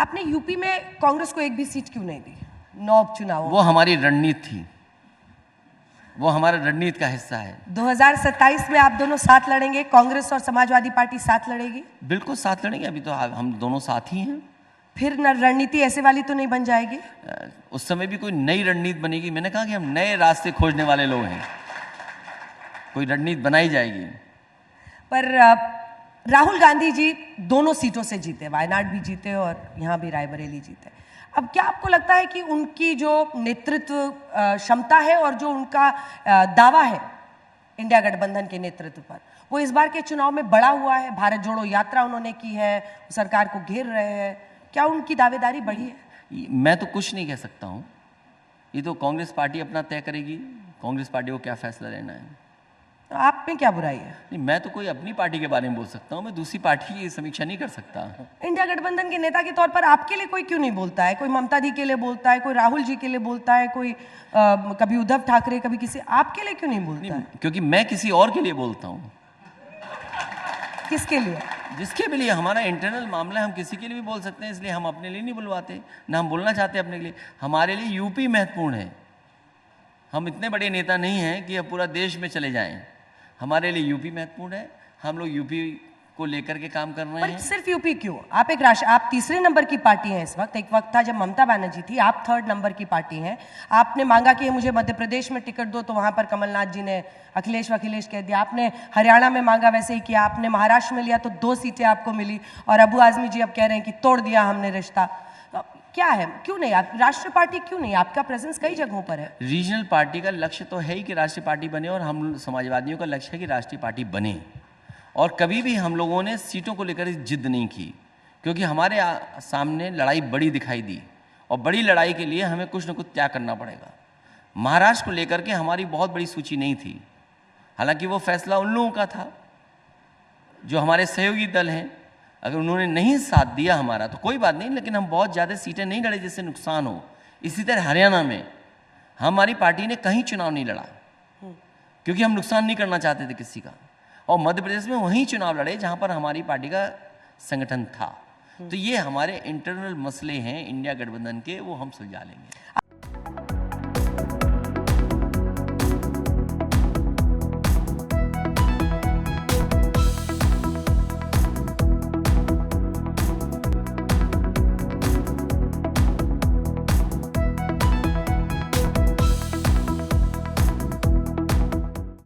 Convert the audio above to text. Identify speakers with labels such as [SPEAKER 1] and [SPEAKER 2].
[SPEAKER 1] आपने यूपी में कांग्रेस को एक भी सीट क्यों नहीं दी 9 उपचुनावों?
[SPEAKER 2] वो हमारी रणनीति थी, वो हमारा रणनीति का हिस्सा है।
[SPEAKER 1] 2027 में आप दोनों साथ लड़ेंगे, कांग्रेस और समाजवादी पार्टी साथ लड़ेगी?
[SPEAKER 2] बिल्कुल साथ लड़ेंगे, अभी तो हम दोनों साथ ही हैं।
[SPEAKER 1] फिर रणनीति ऐसे वाली तो नहीं बन जाएगी?
[SPEAKER 2] उस समय भी कोई नई रणनीति बनेगी। मैंने कहा कि हम नए रास्ते खोजने वाले लोग हैं, कोई रणनीति बनाई जाएगी।
[SPEAKER 1] पर राहुल गांधी जी दोनों सीटों से जीते, वायनाड भी जीते और यहाँ भी रायबरेली जीते। अब क्या आपको लगता है कि उनकी जो नेतृत्व क्षमता है और जो उनका दावा है इंडिया गठबंधन के नेतृत्व पर, वो इस बार के चुनाव में बड़ा हुआ है? भारत जोड़ो यात्रा उन्होंने की है, सरकार को घेर रहे हैं, क्या उनकी दावेदारी बढ़ी है?
[SPEAKER 2] मैं तो कुछ नहीं कह सकता हूँ, ये तो कांग्रेस पार्टी अपना तय करेगी, कांग्रेस पार्टी को क्या फैसला लेना है।
[SPEAKER 1] तो आप में क्या बुराई है?
[SPEAKER 2] नहीं, मैं तो कोई अपनी पार्टी के बारे में बोल सकता हूँ, मैं दूसरी पार्टी की समीक्षा नहीं कर सकता।
[SPEAKER 1] इंडिया गठबंधन के नेता के तौर पर आपके लिए कोई क्यों नहीं बोलता है? कोई ममता दी के लिए बोलता है, कोई राहुल जी के लिए बोलता है, कोई कभी उद्धव ठाकरे, कभी किसी, आपके लिए क्यों नहीं बोलता है?
[SPEAKER 2] क्योंकि मैं किसी और के लिए बोलता हूँ।
[SPEAKER 1] किसके लिए?
[SPEAKER 2] जिसके भी लिए, हमारा इंटरनल मामला है, हम किसी के लिए भी बोल सकते हैं, इसलिए हम अपने लिए नहीं बुलवाते, ना हम बोलना चाहते अपने लिए। हमारे लिए यूपी महत्वपूर्ण है, हम इतने बड़े नेता नहीं हैं कि अब पूरा देश में चले जाएं। हमारे लिए यूपी महत्वपूर्ण है, हम लोग यूपी को लेकर के काम कर रहे हैं।
[SPEAKER 1] सिर्फ यूपी क्यों? आप तीसरे नंबर की पार्टी हैं इस वक्त। एक वक्त था जब ममता बनर्जी थी, आप 3rd नंबर की पार्टी हैं। आपने मांगा कि मुझे मध्य प्रदेश में टिकट दो, तो वहां पर कमलनाथ जी ने अखिलेश कह दिया। आपने हरियाणा में मांगा, वैसे ही किया। आपने महाराष्ट्र में लिया तो 2 सीटें आपको मिली, और अबू आजमी जी अब कह रहे हैं कि तोड़ दिया हमने रिश्ता। तो क्या है, क्यों नहीं? आप राष्ट्रीय पार्टी क्यों नहीं? आपका प्रेजेंस कई जगहों पर है।
[SPEAKER 2] रीजनल पार्टी का लक्ष्य तो है ही कि राष्ट्रीय पार्टी बने, और हम समाजवादियों का लक्ष्य है कि राष्ट्रीय पार्टी बने। और कभी भी हम लोगों ने सीटों को लेकर जिद नहीं की, क्योंकि हमारे सामने लड़ाई बड़ी दिखाई दी, और बड़ी लड़ाई के लिए हमें कुछ न कुछ त्याग करना पड़ेगा। महाराष्ट्र को लेकर के हमारी बहुत बड़ी सूची नहीं थी, हालांकि वो फैसला उन लोगों का था जो हमारे सहयोगी दल हैं। अगर उन्होंने नहीं साथ दिया हमारा तो कोई बात नहीं, लेकिन हम बहुत ज़्यादा सीटें नहीं लड़े जिससे नुकसान हो। इसी तरह हरियाणा में हमारी पार्टी ने कहीं चुनाव नहीं लड़ा, क्योंकि हम नुकसान नहीं करना चाहते थे किसी का। और मध्य प्रदेश में वहीं चुनाव लड़े जहां पर हमारी पार्टी का संगठन था। तो ये हमारे इंटरनल मसले हैं इंडिया गठबंधन के, वो हम सुलझा लेंगे।